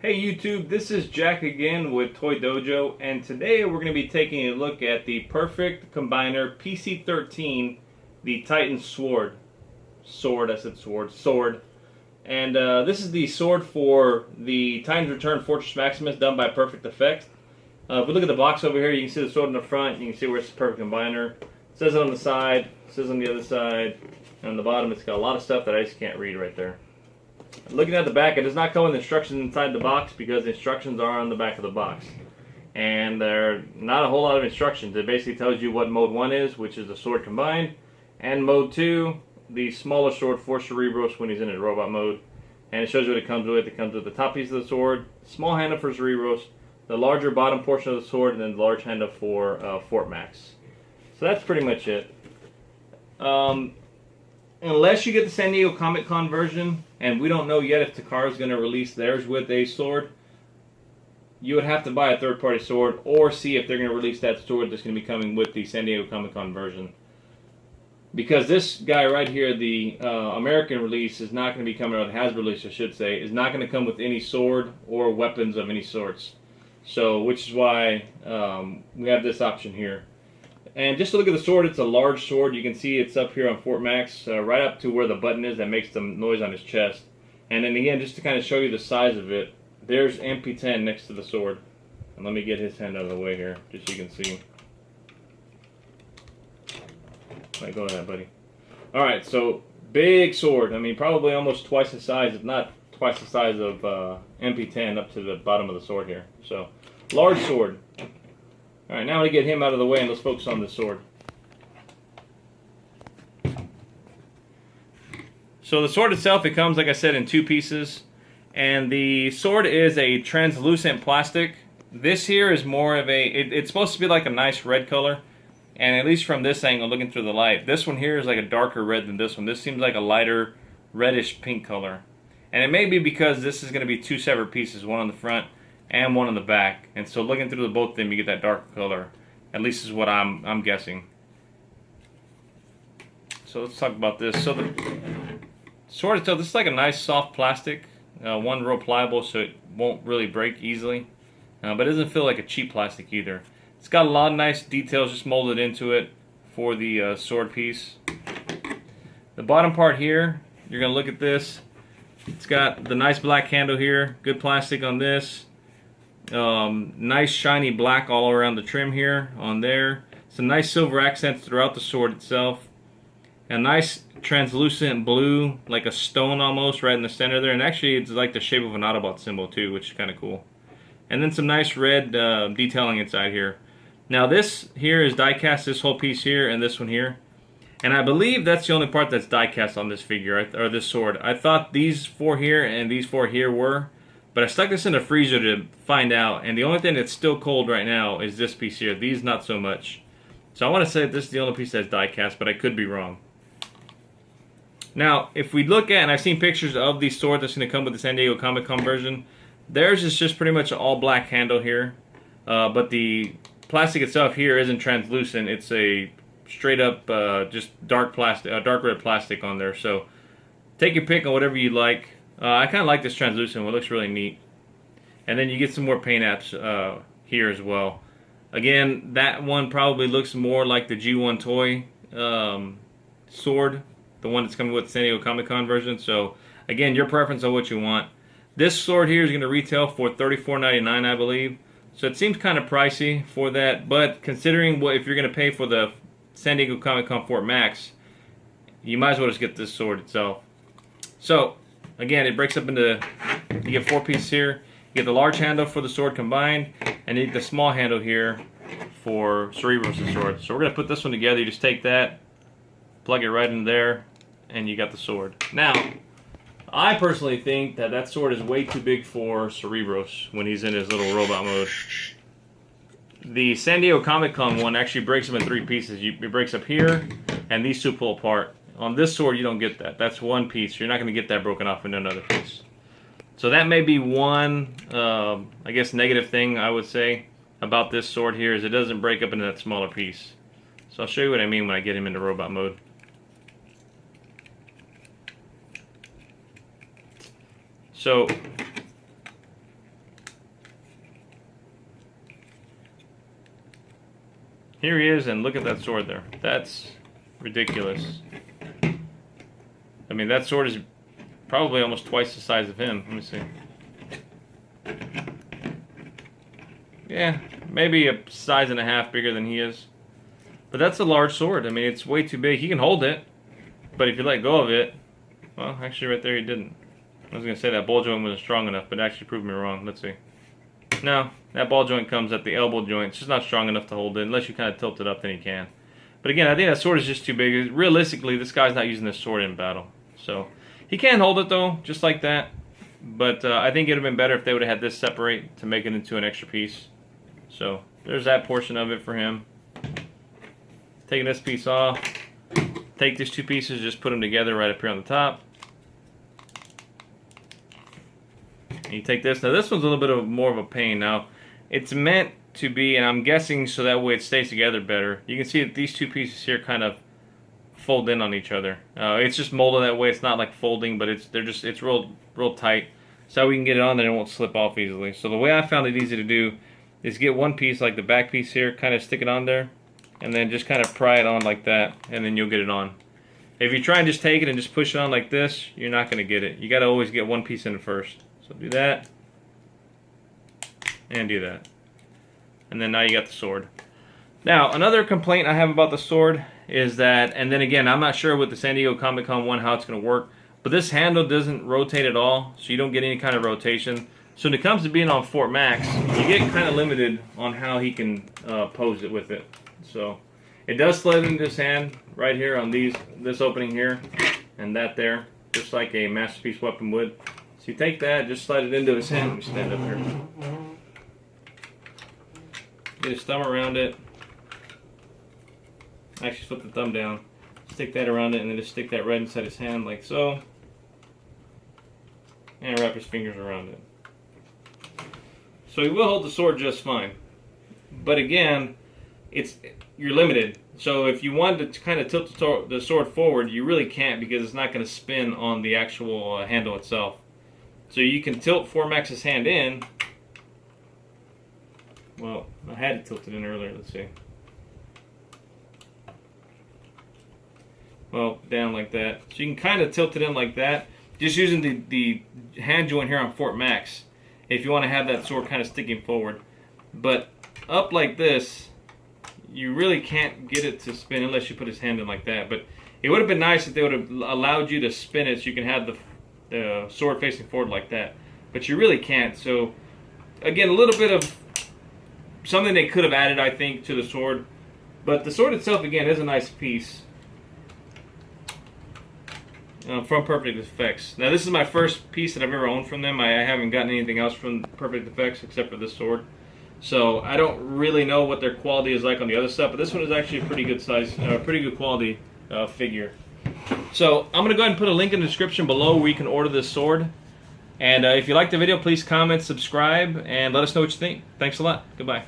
Hey YouTube, this is Jack again with Toy Dojo, and today we're going to be taking a look at the Perfect Combiner PC-13, the Titan Sword. Sword. And this is the sword for the Titan's Return Fortress Maximus done by Perfect Effects. If we look at the box over here, you can see the sword in the front, you can see where it's Perfect Combiner. It says it on the side, it says on the other side, and on the bottom it's got a lot of stuff that I just can't read right there. Looking at the back, it does not come with instructions inside the box because the instructions are on the back of the box. And there are not a whole lot of instructions. It basically tells you what mode 1 is, which is the sword combined, and mode 2, the smaller sword for Cerebros when he's in his robot mode. And it shows you what it comes with. It comes with the top piece of the sword, small handle for Cerebros, the larger bottom portion of the sword, and then the large handle for Fort Max. So that's pretty much it. Unless you get the San Diego Comic-Con version, and we don't know yet if Takara is going to release theirs with a sword, you would have to buy a third-party sword or see if they're going to release that sword that's going to be coming with the San Diego Comic-Con version. Because this guy right here, the American release, is not going to be coming, or the Hasbro release I should say, is not going to come with any sword or weapons of any sorts. So, which is why we have this option here. And just to look at the sword, it's a large sword. You can see it's up here on Fort Max, right up to where the button is that makes the noise on his chest. And then again, just to kind of show you the size of it, there's MP10 next to the sword. And let me get his hand out of the way here, just so you can see. Right, go ahead, buddy. Alright, so big sword. I mean, probably almost twice the size, if not twice the size of MP10 up to the bottom of the sword here. So, large sword. Alright, now to get him out of the way and let's focus on the sword. So the sword itself, it comes, like I said, in two pieces. And the sword is a translucent plastic. This here is more of a, it's supposed to be like a nice red color. And at least from this angle, looking through the light, this one here is like a darker red than this one. This seems like a lighter reddish pink color. And it may be because this is going to be two separate pieces, one on the front and one on the back, and so looking through the both of them, you get that darker color. At least is what I'm guessing. So let's talk about this. So the sword itself, this is like a nice soft plastic, one real pliable, so it won't really break easily, but it doesn't feel like a cheap plastic either. It's got a lot of nice details just molded into it for the sword piece. The bottom part here, you're gonna look at this. It's got the nice black handle here, good plastic on this. Nice shiny black all around the trim here on there. Some nice silver accents throughout the sword itself. A nice translucent blue, like a stone almost, right in the center there. And actually it's like the shape of an Autobot symbol too, which is kind of cool. And then some nice red detailing inside here. Now this here is die cast, this whole piece here and this one here. And I believe that's the only part that's die cast on this figure, or this sword. I thought these four here and these four here were. But I stuck this in the freezer to find out, and the only thing that's still cold right now is this piece here. These not so much. So I want to say that this is the only piece that's die cast, but I could be wrong. Now, if we look at, and I've seen pictures of the sword that's going to come with the San Diego Comic-Con version, theirs is just pretty much an all black handle here. But the plastic itself here isn't translucent. It's a straight up just dark plastic, dark red plastic on there. So take your pick on whatever you like. I kind of like this translucent one. It looks really neat. And then you get some more paint apps here as well. Again, that one probably looks more like the G1 toy sword, the one that's coming with the San Diego Comic-Con version. So again, your preference on what you want. This sword here is going to retail for $34.99, I believe. So it seems kind of pricey for that, but considering what if you're going to pay for the San Diego Comic-Con Fort Max, you might as well just get this sword itself. So again, it breaks up into, you get four pieces here. You get the large handle for the sword combined, and you get the small handle here for Cerebros' sword. So we're going to put this one together. You just take that, plug it right in there, and you got the sword. Now, I personally think that that sword is way too big for Cerebros when he's in his little robot mode. The San Diego Comic-Con one actually breaks him in three pieces. It breaks up here, and these two pull apart. On this sword, you don't get that. That's one piece. You're not going to get that broken off into another piece. So that may be one, I guess, negative thing I would say about this sword here is it doesn't break up into that smaller piece. So I'll show you what I mean when I get him into robot mode. So Here he is, and look at that sword there. That's ridiculous. I mean, that sword is probably almost twice the size of him. Let me see. Yeah, maybe a size and a half bigger than he is. But that's a large sword. I mean, it's way too big. He can hold it, but if you let go of it, well, actually right there he didn't. I was going to say that ball joint wasn't strong enough, but it actually proved me wrong. Let's see. No, that ball joint comes at the elbow joint. It's just not strong enough to hold it. Unless you kind of tilt it up, then you can. But again, I think that sword is just too big. Realistically, this guy's not using this sword in battle. So, he can hold it though, just like that. But I think it would have been better if they would have had this separate to make it into an extra piece. So, there's that portion of it for him. Taking this piece off. Take these two pieces, just put them together right up here on the top. And you take this. Now this one's a little bit more of a pain. Now it's meant to be, and I'm guessing so that way it stays together better. You can see that these two pieces here kind of fold in on each other. It's just molded that way. It's not like folding, but it's real tight. So we can get it on there and it won't slip off easily. So the way I found it easy to do is get one piece like the back piece here, kind of stick it on there, and then just kind of pry it on like that, and then you'll get it on. If you try and just take it and just push it on like this, you're not going to get it. You got to always get one piece in first. So do that, and do that. And then now you got the sword. Now, another complaint I have about the sword is that, and then again, I'm not sure with the San Diego Comic-Con one how it's going to work, but this handle doesn't rotate at all, so you don't get any kind of rotation. So when it comes to being on Fort Max, you get kind of limited on how he can pose it with it. So it does slide into his hand right here on this opening here, and that there, just like a Masterpiece weapon would. So you take that, just slide it into his hand. Let me stand up here. Get his thumb around it. Actually flip the thumb down. Stick that around it, and then just stick that right inside his hand like so. And wrap his fingers around it. So he will hold the sword just fine. But again, you're limited. So if you wanted to kind of tilt the sword forward, you really can't because it's not going to spin on the actual handle itself. So you can tilt Fort Max's hand in. Well, I had to tilt it in earlier. Let's see. Well, down like that. So you can kind of tilt it in like that, just using the hand joint here on Fort Max, if you want to have that sword kind of sticking forward. But up like this, you really can't get it to spin unless you put his hand in like that. But it would have been nice if they would have allowed you to spin it so you can have the sword facing forward like that. But you really can't. So again, a little bit of something they could have added, I think, to the sword. But the sword itself, again, is a nice piece. From Perfect Effects. Now this is my first piece that I've ever owned from them. I haven't gotten anything else from Perfect Effects except for this sword. So I don't really know what their quality is like on the other stuff, but this one is actually a pretty good size, pretty good quality figure. So I'm going to go ahead and put a link in the description below where you can order this sword. And if you liked the video, please comment, subscribe, and let us know what you think. Thanks a lot. Goodbye.